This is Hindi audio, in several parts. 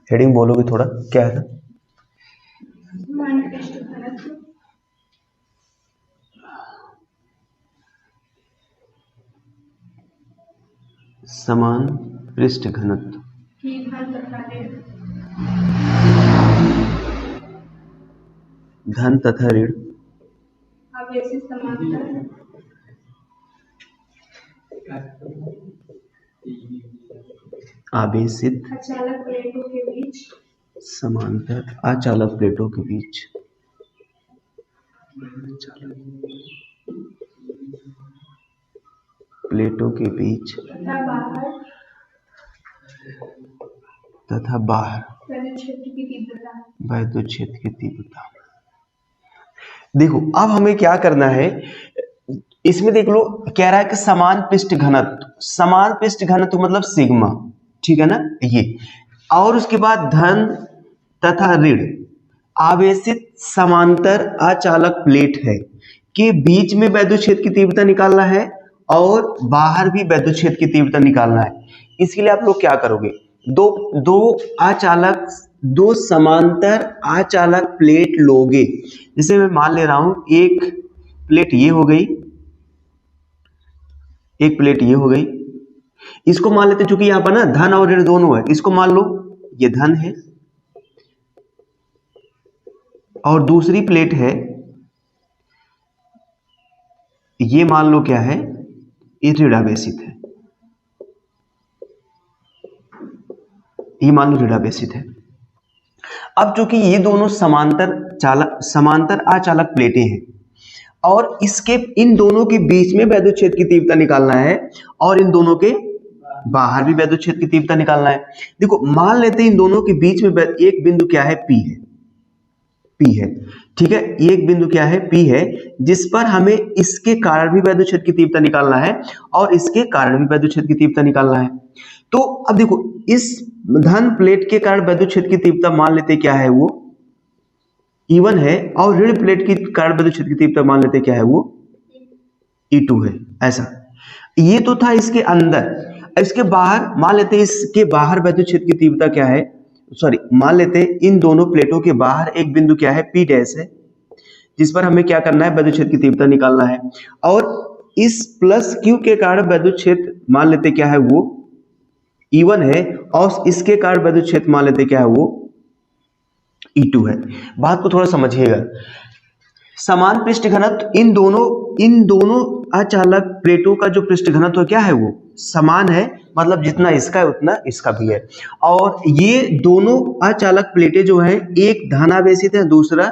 हेडिंग बोलोगे थोड़ा, क्या है? समान पृष्ठ घनत्व धन तथा ऋण आवेशित समांतर अचालक प्लेटों के बीच तथा बाहर वैद्युत क्षेत्र की तीव्रता। देखो अब हमें क्या करना है, इसमें देख लो कह रहा है कि समान पृष्ठ घनत्व, समान पृष्ठ घनत्व मतलब सिग्मा, ठीक है ना ये, और उसके बाद धन तथा ऋण आवेशित समांतर अचालक प्लेट है कि बीच में वैद्युत क्षेत्र की तीव्रता निकालना है और बाहर भी वैद्युत क्षेत्र की तीव्रता निकालना है। इसके लिए आप लोग क्या करोगे, दो समांतर अचालक प्लेट लोगे। जैसे मैं मान ले रहा हूं एक प्लेट ये हो गई, एक प्लेट ये हो गई, इसको मान लेते चूंकि यहां पर ना धन और ऋण दोनों है, इसको मान लो ये धन है और दूसरी प्लेट है ये मान लो क्या है, ये ऋण आवेशित है, ये मान लो ऋण आवेशित है। अब चूंकि ये दोनों समांतर अचालक प्लेटें हैं और इसके इन दोनों के बीच में वैद्युत क्षेत्र की तीव्रता निकालना है और इन दोनों के बाहर भी वैद्युत क्षेत्र की तीव्रता निकालना है। देखो मान लेते हैं इन दोनों के बीच में एक बिंदु क्या है, P है, ठीक है, एक बिंदु क्या है, P है, जिस पर हमें इसके कारण भी वैद्युत क्षेत्र की तीव्रता निकालना है और इसके कारण भी वैद्युत क्षेत्र की तीव्रता निकालना है। तो अब देखो इस धन प्लेट के कारण वैद्युत क्षेत्र की तीव्रता मान लेते क्या है, वो E1 है और ऋण प्लेट के कारण वैद्युत क्षेत्र की तीव्रता मान लेते क्या है, वो E2 है। ऐसा ये तो था इसके अंदर। इसके बाहर मान लेते हैं, इसके बाहर वैद्युत क्षेत्र की तीव्रता क्या है, सॉरी मान लेते हैं इन दोनों प्लेटों के बाहर एक बिंदु क्या है, P डैश है, जिस पर हमें क्या करना है, वैद्युत क्षेत्र की तीव्रता निकालना है। और इस प्लस Q के कारण वैद्युत क्षेत्र मान लेते क्या है, वो E1 है और इसके कारण वैद्युत क्षेत्र मान लेते क्या है, वो E2 है। बात को थोड़ा समझिएगा। समान पृष्ठ घनत्व इन दोनों अचालक प्लेटों का जो पृष्ठ घनत्व क्या है, वो समान है, मतलब जितना इसका है उतना इसका भी है। और ये दोनों अचालक प्लेटें जो हैं, एक धनावेशित है दूसरा,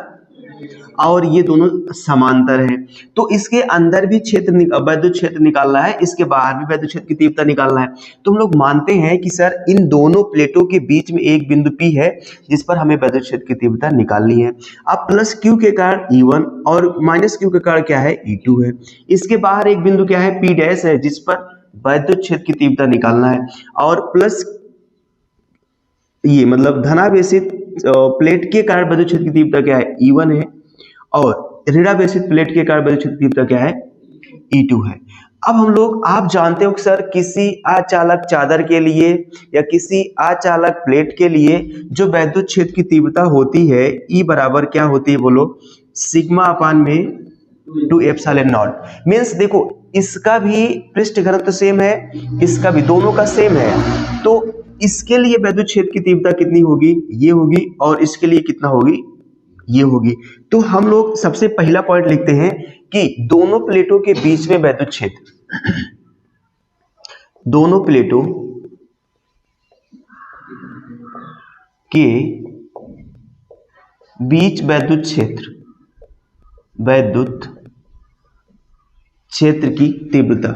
और ये दोनों समांतर हैं। तो इसके अंदर भी वैद्युत क्षेत्र निकालना है, इसके बाहर भी वैद्युत क्षेत्र की तीव्रता निकालना है। तो हम लोग मानते हैं कि सर इन दोनों प्लेटों के बीच में एक बिंदु P है जिस पर हमें वैद्युत क्षेत्र की तीव्रता निकालनी है। अब प्लस Q के कारण E1 और माइनस Q के कारण क्या है, E2 है। इसके बाहर एक बिंदु क्या है, P डैश है, जिस पर वैद्युत क्षेत्र की तीव्रता निकालना है। और प्लस ये मतलब धनावेशित प्लेट के कारण वैद्युत क्षेत्र की तीव्रता क्या है, E1 है, और ऋणावेशित प्लेट के कारण वैद्युत क्षेत्र की तीव्रता क्या है, E2 है। अब हम लोग, आप जानते हो कि सर किसी अचालक चादर के लिए या किसी अचालक प्लेट के लिए जो वैद्युत क्षेत्र की तीव्रता होती है, E बराबर क्या होती है बोलो, सिग्मा अपान में 2 एप्सिलॉन नॉट। मीन्स देखो इसका भी पृष्ठ घनत्व सेम है, इसका भी, दोनों का सेम है, तो इसके लिए वैद्युत क्षेत्र की तीव्रता कितनी होगी, ये होगी, और इसके लिए कितना होगी, ये होगी। तो हम लोग सबसे पहला पॉइंट लिखते हैं कि दोनों प्लेटों के बीच में वैद्युत क्षेत्र, दोनों प्लेटों के बीच वैद्युत क्षेत्र की तीव्रता,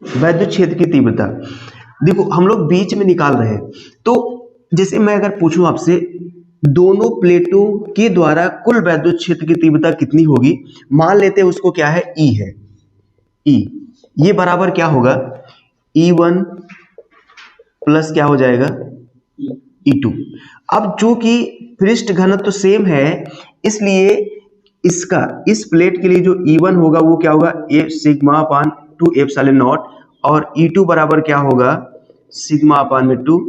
वैद्युत क्षेत्र की तीव्रता देखो हम लोग बीच में निकाल रहे हैं। तो जैसे मैं अगर पूछूं आपसे, दोनों प्लेटों के द्वारा कुल वैद्युत क्षेत्र की तीव्रता कितनी होगी, मान लेते हैं उसको क्या है, E है, E ये बराबर क्या होगा, E1 प्लस क्या हो जाएगा, E2। अब चूंकि पृष्ठ घनत्व तो सेम है, इसलिए इसका इस प्लेट के लिए जो E1 होगा वो क्या होगा, ए सिग्मा अपान 2 एप्सिलॉन नॉट, और E2 बराबर क्या होगा, सिग्मा अपान में 2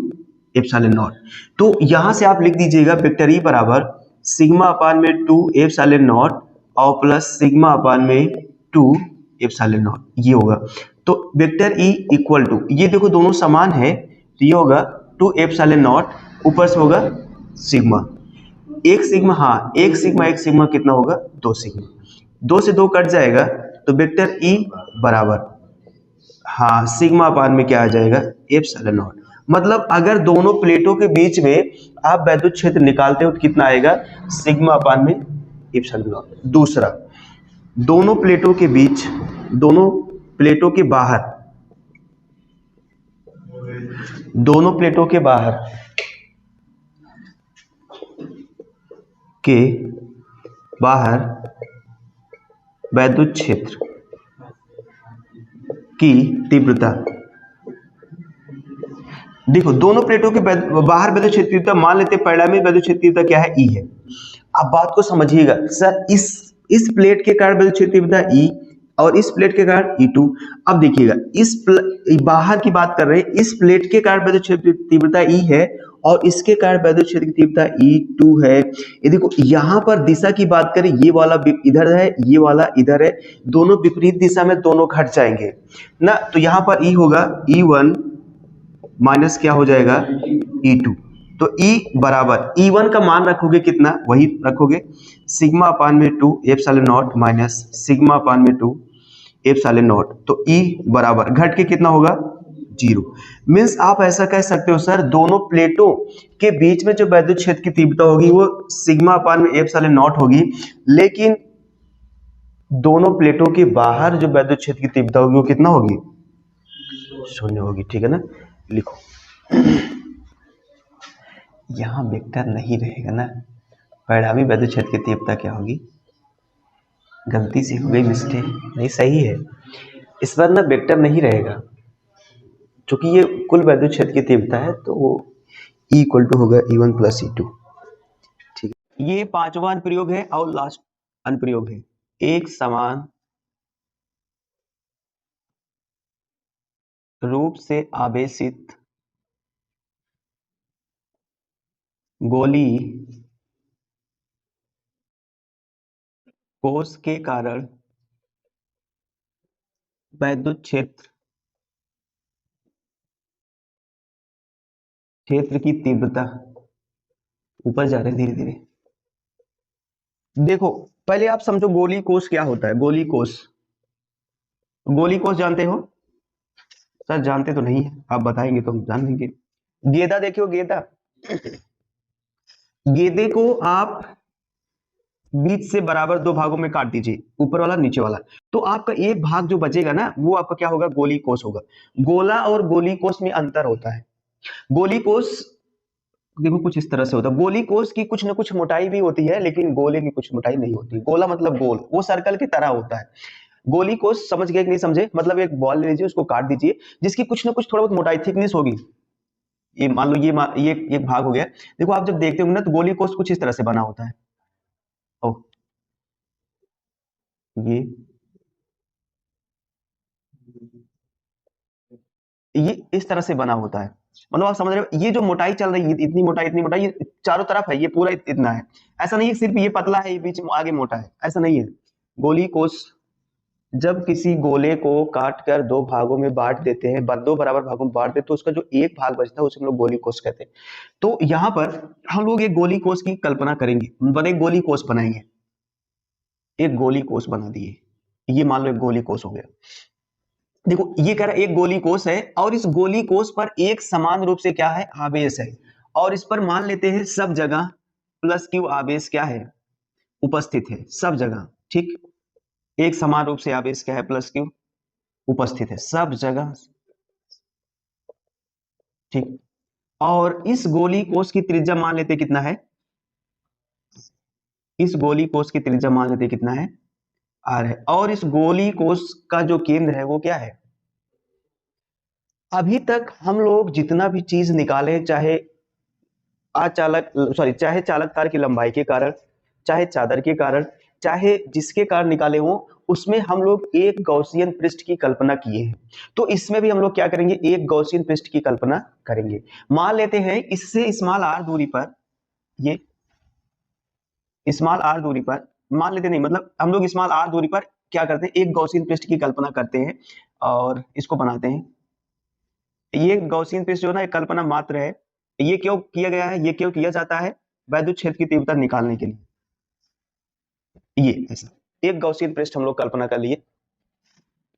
एप्सिलॉन नॉट। तो यहां से आप लिख दीजिएगा वेक्टर ई बराबर सिग्मा अपान में 2 एप्सिलॉन नॉट और प्लस सिग्मा अपान में 2 एप्सिलॉन नॉट, ये होगा। तो वेक्टर ई इक्वल टू, ये देखो दोनों समान है, तो ये होगा 2 एप्सिलॉन नॉट, ऊपर से होगा सिग्मा, एक सिग्मा, हाँ एक सिग्मा कितना होगा 2 सिग्मा, 2 से 2 कट जाएगा, तो वेक्टर ई बराबर, हाँ सिग्मा अपान में क्या आ जाएगा एप्सिलॉन नॉट। मतलब अगर दोनों प्लेटों के बीच में आप वैद्युत क्षेत्र निकालते हो तो कितना आएगा, सिग्मा अपान में एप्सिलॉन नॉट। दूसरा, दोनों प्लेटों के बीच, दोनों प्लेटों के बाहर, दोनों प्लेटों के बाहर वैद्युत क्षेत्र की तीव्रता, देखो दोनों प्लेटों के बाहर वैद्युत क्षेत्र तीव्रता, मान लेते परिणामी वैद्युत क्षेत्र तीव्रता क्या है, ई है। अब बात को समझिएगा सर, इस प्लेट के कारण वैद्युत क्षेत्र तीव्रता ई और इस प्लेट के कारण ई2। अब देखिएगा बाहर की बात कर रहे हैं, इस प्लेट के कारण वैद्युत क्षेत्र तीव्रता ई है और इसके कारण वैद्युत क्षेत्र की तीव्रता ई2 है। ये देखो यहां पर दिशा की बात करें, ये वाला इधर है, ये वाला इधर है, दोनों विपरीत दिशा में दोनों घट जाएंगे ना, तो यहां पर ई होगा E1 माइनस क्या हो जाएगा E2। तो E बराबर E1 का मान रखोगे कितना, वही रखोगे सिग्मा अपान में 2 एप्सिलॉन नॉट माइनस सिग्मा अपान में 2 एप्सिलॉन नॉट। तो E बराबर घट के कितना होगा 0। मीन्स आप ऐसा कह सकते हो सर, दोनों प्लेटों के बीच में जो वैद्युत क्षेत्र की तीव्रता होगी वो सिग्मा अपान में एप्सिलॉन नॉट होगी, लेकिन दोनों प्लेटों के बाहर जो वैद्युत क्षेत्र की तीव्रता होगी वो कितना होगी, 0 होगी। ठीक है ना, लिखो यहां वेक्टर नहीं रहेगा ना, परिणामी वैद्युत क्षेत्र की तीव्रता क्या होगी, गलती से हो गई मिस्टेक, नहीं सही है, इस बार ना वेक्टर नहीं रहेगा, क्योंकि ये कुल वैद्युत क्षेत्र की तीव्रता है, तो वो E इक्वल टू होगा E1 प्लस E2। ठीक है, ये 5वां अनुप्रयोग है और लास्ट अनुप्रयोग है। एक समान रूप से आवेशित गोली कोश के कारण वैद्युत क्षेत्र की तीव्रता, ऊपर जा रहे धीरे धीरे। देखो पहले आप समझो गोली कोश क्या होता है। गोली कोश जानते हो सर? जानते तो नहीं है, आप बताएंगे तो हम जान लेंगे। गेंदा देखियो, गेंदा, गेंदे को आप बीच से बराबर 2 भागों में काट दीजिए, ऊपर वाला नीचे वाला, तो आपका एक भाग जो बचेगा ना वो आपका क्या होगा, गोली कोश होगा। गोला और गोली कोश में अंतर होता है। गोली कोश देखो कुछ इस तरह से होता है, गोली कोश की कुछ ना कुछ मोटाई भी होती है, लेकिन गोले की कुछ मोटाई नहीं होती। गोला मतलब गोल, वो सर्कल की तरह होता है। गोली कोश समझ गए कि नहीं समझे? मतलब एक बॉल ले लीजिए, उसको काट दीजिए, जिसकी कुछ ना कुछ थोड़ा बहुत मोटाई, थिकनेस होगी। ये मान लो ये एक भाग हो गया। देखो आप जब देखते होंगे ना तो गोली कोश कुछ इस तरह से बना होता है। ओ ये इस तरह से बना होता है, मतलब आप समझ रहे हो, ये जो मोटाई चल रही है, इतनी मोटाई, ये चारों तरफ है, ये पूरा इतना है। ऐसा नहीं है सिर्फ ये पतला है, ये बीच में आगे मोटा है, ऐसा नहीं है। गोली कोश जब किसी गोले को काट कर 2 भागों में बांट देते हैं, 2 बराबर भागों में बांट देते हैं, तो उसका जो एक भाग बचता है उसे हम लोग गोली कोश कहते हैं। तो यहाँ पर हम लोग एक गोली कोश की कल्पना करेंगे, एक गोली कोश बनाएंगे, एक गोली कोश बना दिए, ये मान लो एक गोली कोश हो गया। देखो ये कह रहा है एक गोली कोश है और इस गोली कोश पर एक समान रूप से क्या है, आवेश है, और इस पर मान लेते हैं सब जगह प्लस क्यू आवेश क्या है, उपस्थित है सब जगह। ठीक, एक समान रूप से आवेश क्या है, प्लस क्यू उपस्थित है सब जगह। ठीक, और इस गोली कोश की त्रिज्या मान लेते कितना है, इस गोली कोश की त्रिज्या मान लेते कितना है, आर है, और इस गोली कोश का जो केंद्र है वो क्या है। अभी तक हम लोग जितना भी चीज निकाले, चाहे चाहे चालक तार की लंबाई के कारण, चाहे चादर के कारण, चाहे जिसके कारण निकाले हो, उसमें हम लोग एक गॉसियन पृष्ठ की कल्पना किए हैं। तो इसमें भी हम लोग क्या करेंगे, एक गॉसियन पृष्ठ की कल्पना करेंगे। मान लेते हैं इससे स्मॉल आर दूरी पर, ये स्मॉल आर दूरी पर, मान लेते नहीं मतलब हम लोग स्मॉल आर दूरी पर क्या करते हैं, एक गॉसियन पृष्ठ की कल्पना करते हैं और इसको बनाते हैं। ये गॉसियन पृष्ठ जो है ना, एक कल्पना मात्र है। ये क्यों किया गया है, ये क्यों किया जाता है, वैद्युत क्षेत्र की तीव्रता निकालने के लिए। ये ऐसा एक गॉसियन पृष्ठ हम लोग कल्पना कर लिए।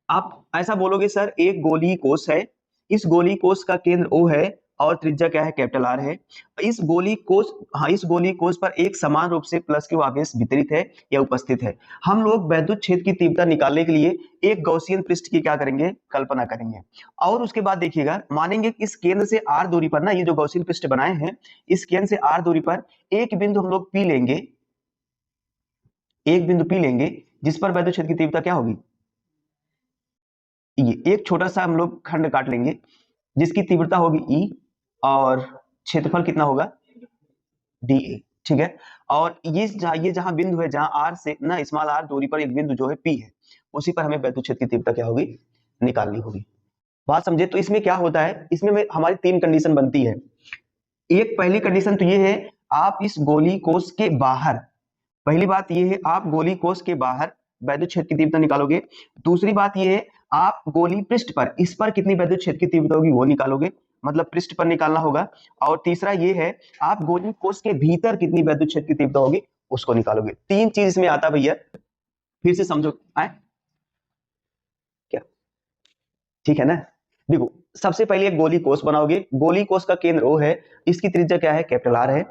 आप ऐसा बोलोगे सर एक गोलीय कोष है, इस गोलीय कोष का केंद्र O है और त्रिज्या क्या है, कैपिटल R है। इस गोलीय कोष, हाँ, इस गोलीय कोष पर एक समान रूप से प्लस क्यू आवेश वितरित है या उपस्थित है। हम लोग वैद्युत क्षेत्र की तीव्रता निकालने के लिए एक गॉसियन पृष्ठ की क्या करेंगे, कल्पना करेंगे। और उसके बाद देखिएगा, मानेंगे कि इस केंद्र से R दूरी पर ना, ये जो गॉसियन पृष्ठ बनाए हैं, इस केंद्र से R दूरी पर एक बिंदु हम लोग P लेंगे, एक बिंदु P लेंगे जिस पर वैद्युत क्षेत्र की तीव्रता क्या होगी, ये एक छोटा सा हम लोग खंड काट लेंगे जिसकी तीव्रता होगी E और क्षेत्रफल कितना होगा, dA, ठीक है। और ये जहां बिंदु है, जहां R से ना स्मॉल r दूरी पर एक बिंदु जो है P है, उसी पर हमें वैद्युत क्षेत्र की तीव्रता क्या होगी, निकालनी होगी। बात समझे। तो इसमें क्या होता है, इसमें हमारी तीन कंडीशन बनती है। एक पहली कंडीशन तो ये है, आप इस गोलीय कोष के बाहर, पहली बात ये है आप गोलीय कोष के बाहर वैद्युत क्षेत्र की तीव्रता निकालोगे। दूसरी बात ये है आप गोलीय पृष्ठ पर, इस पर कितनी वैद्युत क्षेत्र की तीव्रता होगी वो निकालोगे, मतलब पृष्ठ पर निकालना होगा। और तीसरा ये है आप गोलीय कोष के भीतर कितनी वैद्युत क्षेत्र की तीव्रता होगी उसको निकालोगे। तीन चीज इसमें आता भैया, फिर से समझो आए क्या, ठीक है ना। देखो सबसे पहले एक गोलीय कोष बनाओगे, गोलीय कोष का केंद्र O है, इसकी त्रिज्या क्या है, कैपिटल R है।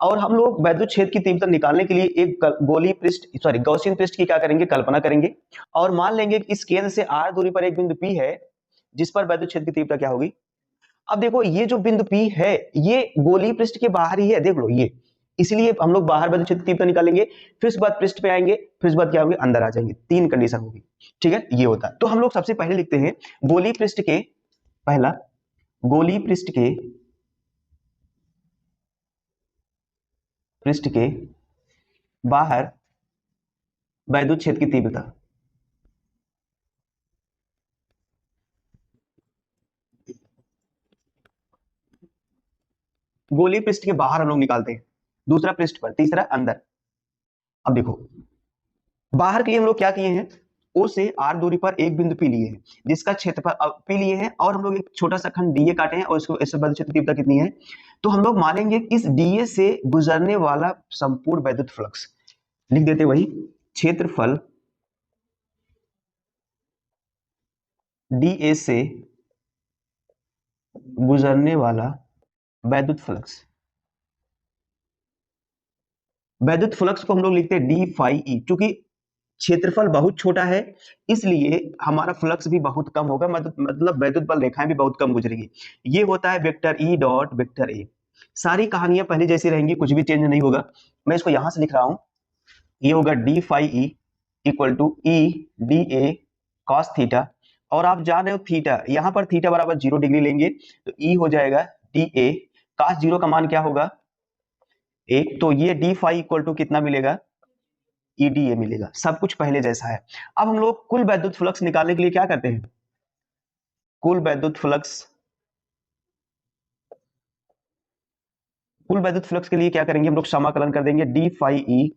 और हम लोग वैद्युत क्षेत्र की तीव्रता निकालने के लिए एक गोलीय पृष्ठ, सॉरी गॉसियन पृष्ठ की क्या करेंगे, कल्पना करेंगे। और मान लेंगे कि इस केंद्र से R दूरी पर एक बिंदु P है जिस पर वैद्युत क्षेत्र की तीव्रता क्या होगी। अब देखो ये जो बिंदु P है ये गोलीय पृष्ठ के बाहर ही है, देख लो ये, इसलिए हम लोग बाहर वैद्युत क्षेत्र की तीव्रता निकालेंगे, फिर उसके बाद पृष्ठ पे आएंगे, फिर उसके बाद क्या होगी, अंदर आ जाएंगे। तीन कंडीशन होगी, ठीक है, ये होता है। तो हम लोग सबसे पहले लिखते हैं गोलीय पृष्ठ के, पहला गोलीय पृष्ठ के बाहर वैद्युत क्षेत्र की तीव्रता, गोलीय पृष्ठ के बाहर हम लोग निकालते हैं, दूसरा पृष्ठ पर, तीसरा अंदर। अब देखो बाहर के लिए हम लोग क्या किए हैं, O से R दूरी पर एक बिंदु P लिए हैं जिसका क्षेत्रफल P लिए हैं, और हम लोग एक छोटा सा खंड DA काटे हैं और इसको इससे वैद्युत क्षेत्र तीव्रता कितनी है। तो हम लोग मानेंगे इस DA से गुजरने वाला संपूर्ण वैद्युत फ्लक्स, लिख देते वही क्षेत्रफल DA से गुजरने वाला वैद्युत फ्लक्स, वैद्युत फ्लक्स को हम लोग लिखते हैं डी फाई ई। क्योंकि क्षेत्रफल बहुत छोटा है इसलिए हमारा फ्लक्स भी बहुत कम होगा, मतलब वैद्युत बल रेखाएं भी बहुत कम गुजरेगी। ये होता है vector E dot vector A. सारी कहानियां पहले जैसी रहेंगी, कुछ भी चेंज नहीं होगा। मैं इसको यहां से लिख रहा हूं, ये होगा D phi E equal to E D A cos theta. और आप जान रहे हो थीटा, यहां पर थीटा बराबर 0 डिग्री लेंगे तो ई हो जाएगा डी ए कॉस 0 का मान क्या होगा, एक। तो ये डी फाई इक्वल टू कितना मिलेगा, ईडीए मिलेगा। सब कुछ पहले जैसा है। अब हम लोग कुल वैद्युत फ्लक्स निकालने के लिए क्या करते हैं, कुल वैद्युत फ्लक्स, कुल वैद्युत फ्लक्स के लिए क्या करेंगे, हम लोग समाकलन कर देंगे D phi E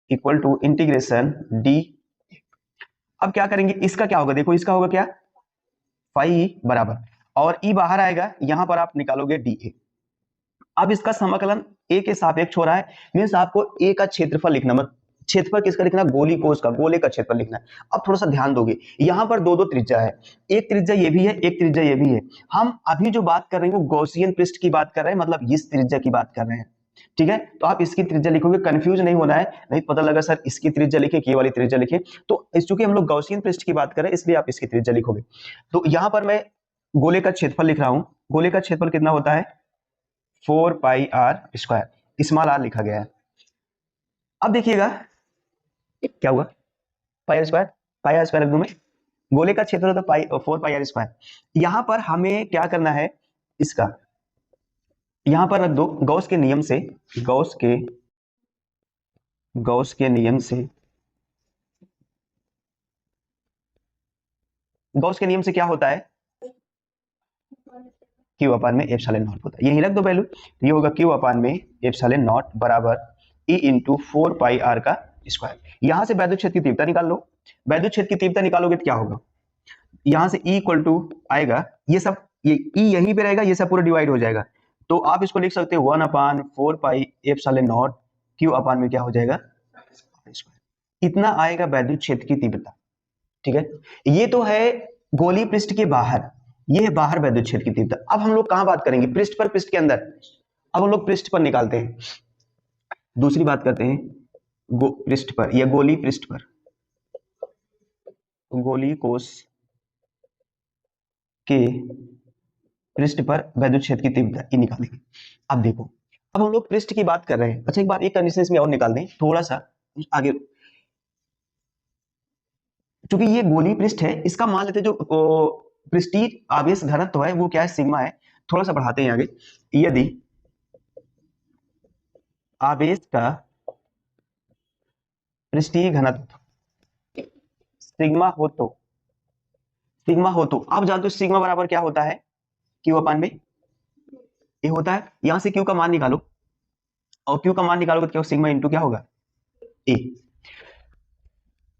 equal to integration D. अब क्या करेंगे, इसका क्या होगा, देखो इसका होगा क्या, फाई ई बराबर, और ई बाहर आएगा, यहां पर आप निकालोगे डी ए। अब इसका समाकलन ए के सापेक्ष हो रहा है, मीन्स आपको ए का क्षेत्रफल लिखना, मत क्षेत्रफल किसका लिखना, गोली कोष का, गोले का क्षेत्रफल लिखना है। अब थोड़ा सा ध्यान दोगे, यहां पर दो दो त्रिज्या है, एक त्रिज्या ये भी है, एक त्रिज्या ये भी है। हम अभी जो बात कर रहे हैं वो गॉसियन पृष्ठ की बात कर रहे हैं, मतलब इस त्रिज्या की बात कर रहे हैं, ठीक है। तो आप इसकी त्रिज्या लिखोगे, कंफ्यूज नहीं होना है, नहीं पता लगा सर इसकी त्रिज्या लिखे कि ये वाली त्रिज्या लिखे। तो इस चूंकि हम लोग गॉसियन पृष्ठ की बात कर रहे हैं इसलिए आप इसकी त्रिज्या लिखोगे। तो यहां पर मैं गोले का क्षेत्रफल लिख रहा हूं, गोले का क्षेत्रफल कितना होता है, 4 पाई आर स्क्वायर, स्मॉल आर लिखा गया है। अब देखिएगा क्या हुआ, पाई आर स्क्वायर में गोले का क्षेत्र होता है 4 पाई आर स्क्वायर। यहां पर हमें क्या करना है, इसका यहां पर रख दो, गॉस के नियम से, गॉस के नियम से गॉस के नियम से क्या होता है, क्यू अपान में एप्सिलॉन नॉट होता है, यही रख दो वैल्यू, तो ये होगा क्यू अपान में एप्सिलॉन नॉट बराबर ई इंटू 4 पाई आर का स्क्वायर। यहां से वैद्युत क्षेत्र की तीव्रता निकाल लो, वैद्युत क्षेत्र की तीव्रता निकालोगे तो क्या होगा, यहां से E इक्वल टू आएगा, ये सब ये E यहीं पे रहेगा, ये सब पूरा डिवाइड हो जाएगा, तो आप इसको लिख सकते हो 1/4 पाई एप्सिलॉन नॉट क्यू अपान में क्या हो जाएगा, इतना आएगा वैद्युत क्षेत्र की तीव्रता। ठीक है, ये तो है गोलीय पृष्ठ के बाहर, ये है बाहर वैद्युत क्षेत्र की तीव्रता। अब हम लोग कहां बात करेंगे, पृष्ठ पर, पृष्ठ के अंदर। अब हम लोग पृष्ठ पर निकालते हैं, दूसरी बात करते हैं पृष्ठ पर या गोलीय पृष्ठ पर, गोलीय कोश के पृष्ठ पर वैद्युत क्षेत्र की तीव्रता ये निकालेंगे। अब देखो, अब हम लोग पृष्ठ की बात कर रहे हैं। अच्छा एक बार एक कंडीशन इसमें और निकाल दें, थोड़ा सा आगे, क्योंकि ये गोलीय पृष्ठ है, इसका मान लेते जो पृष्ठीय आवेश घनत्व है वो क्या है, सिग्मा है। थोड़ा सा बढ़ाते हैं आगे, यदि आवेश का पृष्ठीय घनत्व सिग्मा हो तो आप जानते हो सिग्मा बराबर क्या होता है, क्यू अपान में ये होता है। यहां से क्यू का मान निकालो, और क्यू का मान निकालोगे तो क्या सिग्मा इंटू क्या होगा, ए।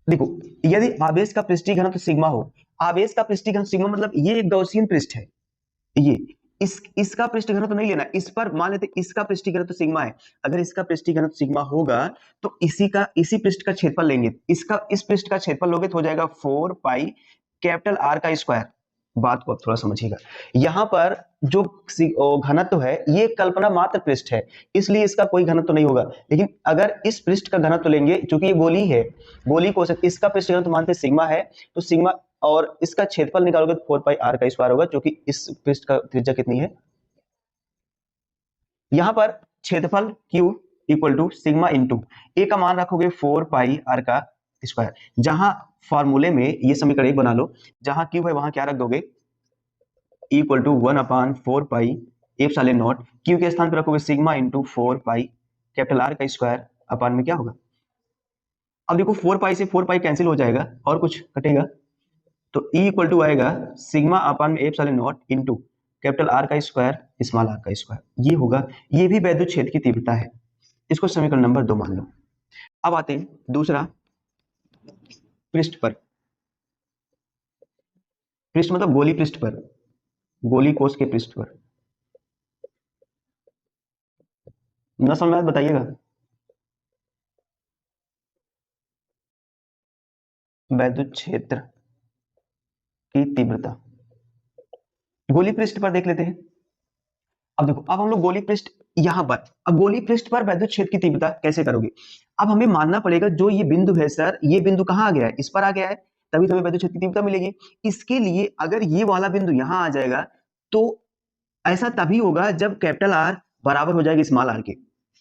देखो, यदि आवेश का पृष्ठीय घनत्व सिग्मा हो, आवेश का पृष्ठीय घनत्व सिग्मा मतलब ये एक गॉसियन पृष्ठ है, ये इसका पृष्ठ घनत्व तो नहीं लेना, इस पर मान लेते इसका पृष्ठ घनत्व सिग्मा है, अगर इसका पृष्ठ घनत्व सिग्मा होगा तो इसी पृष्ठ का क्षेत्रफल लेंगे, इसका इस पृष्ठ का क्षेत्रफल लोगे तो हो जाएगा 4 पाई कैपिटल आर का स्क्वायर। बात को अब थोड़ा समझिएगा, यहां पर जो घनत्व है ये कल्पना मात्र पृष्ठ है, इसलिए इसका कोई घनत्व नहीं होगा, लेकिन अगर इस पृष्ठ का घनत्व लेंगे, क्योंकि ये गोली है, गोली को इसका पृष्ठ घनत्व मानते सिग्मा है, तो सिग्मा और इसका क्षेत्रफल निकालोगे तो 4 पाई आर का स्क्वायर होगा, क्योंकि इस पृष्ठ का त्रिज्या कितनी है, यहां पर क्षेत्रफल Q equal to sigma into A का मान रखोगे 4 पाई आर का स्क्वायर, जहां फॉर्मूले में ये समीकरण एक बना लो, जहां क्यू है वहां क्या रख दोगे, equal to 1/4 pi epsilon naught, Q के स्थान पर रखोगे sigma into 4 pi capital R का स्क्वायर अपान में क्या होगा। अब देखो 4 पाई से 4 पाई कैंसिल हो जाएगा और कुछ कटेगा, तो E इक्वल टू आएगा सिग्मा अपान में epsilon not into capital R का स्क्वायर स्मॉल आर का स्क्वायर, ये होगा, ये भी वैद्युत क्षेत्र की तीव्रता है, इसको समीकरण नंबर 2 मान लो। अब आते हैं दूसरा, पृष्ठ पर, पृष्ठ मतलब गोली पृष्ठ पर, गोली कोश के पृष्ठ पर, न समझ में आया बताइएगा। वैद्युत क्षेत्र की तीव्रता गोली पृष्ठ पर देख लेते हैं। अब देखो, अब हम लोग गोली पृष्ठ यहां पर, अब गोली पृष्ठ पर वैद्युत क्षेत्र की तीव्रता कैसे करोगे, अब हमें मानना पड़ेगा जो ये बिंदु है सर, ये बिंदु कहां आ गया है, इस पर आ गया है, तभी तो हमें वैद्युत क्षेत्र की तीव्रता मिलेगी। इसके लिए अगर ये वाला बिंदु यहां आ जाएगा तो ऐसा तभी होगा जब कैपिटल आर बराबर हो जाएगा स्मॉल आर के,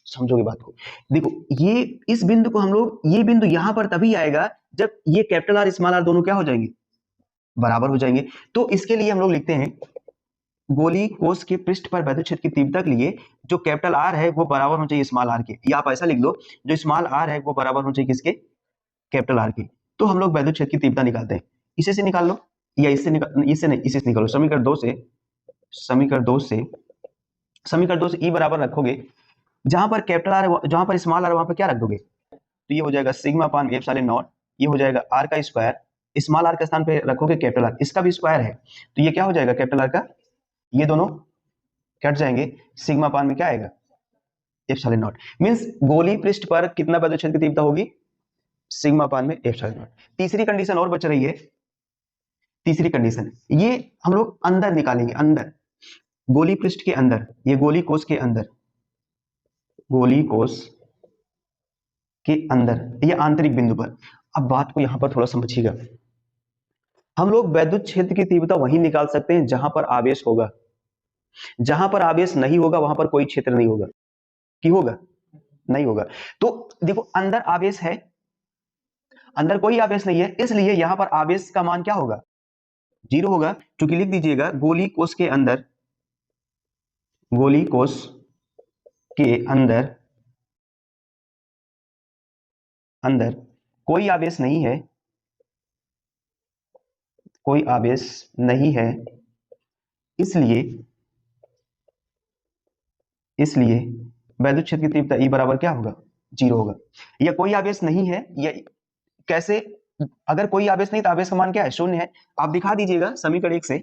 समझोगे बात को। देखो, ये इस बिंदु को हम लोग, ये बिंदु यहां पर तभी आएगा जब ये कैपिटल आर स्मॉल आर दोनों क्या हो जाएंगे, बराबर हो जाएंगे। तो इसके लिए हम लोग लिखते हैं गोली कोश के पृष्ठ पर वैद्युत क्षेत्र की तीव्रता के लिए जो कैपिटल आर है वो बराबर होना चाहिए स्मॉल आर के, या आप ऐसा लिख दो जो स्मॉल आर है वो बराबर होना चाहिए किसके, कैपिटल आर के। तो हम लोग वैद्युत क्षेत्र की तीव्रता निकालते हैं, इसे से निकाल लो, या इससे निकाल, इससे नहीं, इसे से निकालो, समीकरण 2 से ई बराबर रखोगे, जहां पर कैपिटल आर जहां पर स्मॉल आर वहां पर क्या रख दोगे, तो ये हो जाएगा सिग्मा अपान एप्सिलॉन नॉट, ये हो जाएगा आर का स्क्वायर, स्मॉल आर के स्थान पे रखोगे कैपिटल आर, इसका भी स्क्वायर है, तो ये क्या हो जाएगा कैपिटल आर का, ये दोनों कट जाएंगे, सिग्मा अपान में क्या आएगा, एप्सिलॉन नॉट। मींस गोली पृष्ठ पर कितना वैद्युत क्षेत्र की तीव्रता होगी, सिग्मा अपान में एप्सिलॉन नॉट। तीसरी कंडीशन और बच रही है, तीसरी कंडीशन ये हम लोग अंदर निकालेंगे, अंदर गोली पृष्ठ के अंदर, ये गोली कोश के अंदर, गोली कोश के अंदर ये आंतरिक बिंदु पर। अब बात को यहां पर थोड़ा समझिएगा, हम लोग वैद्युत क्षेत्र की तीव्रता वहीं निकाल सकते हैं जहां पर आवेश होगा, जहां पर आवेश नहीं होगा वहां पर कोई क्षेत्र नहीं होगा, कि होगा, नहीं होगा। तो देखो अंदर आवेश है, अंदर कोई आवेश नहीं है, इसलिए यहां पर आवेश का मान क्या होगा, 0 होगा, क्योंकि लिख दीजिएगा गोली कोश के अंदर, गोली कोश के अंदर, अंदर कोई आवेश नहीं है, कोई आवेश नहीं है, इसलिए इसलिए वैद्युत क्षेत्र की तीव्रता E बराबर क्या होगा, 0 होगा। या कोई आवेश नहीं है, या कैसे, अगर कोई आवेश नहीं तो आवेश का मान क्या है, शून्य है। आप दिखा दीजिएगा समीकरण 1 से,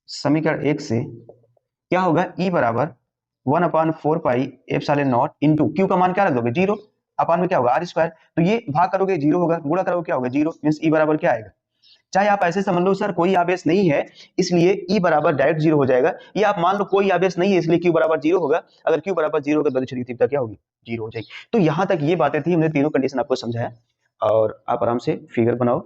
समीकरण 1 से क्या होगा, E बराबर 1/4 pi epsilon not into Q का मान क्या रख दोगे, 0, अपान में क्या होगा आर स्क्वायर, तो ये भाग करोगे 0 होगा, गुणा करोगे क्या होगा 0, मींस E बराबर क्या आएगा। चाहे आप ऐसे समझ लो सर कोई आवेश नहीं है इसलिए E बराबर डायरेक्ट 0 हो जाएगा, या आप मान लो कोई आवेश नहीं है इसलिए Q बराबर 0 होगा। अगर Q बराबर 0 होगा तो विद्युत तीव्रता क्या होगी, 0 हो जाएगी। तो यहां तक ये बातें थी, हमने तीनों कंडीशन आपको समझाया, और आप आराम से फिगर बनाओ।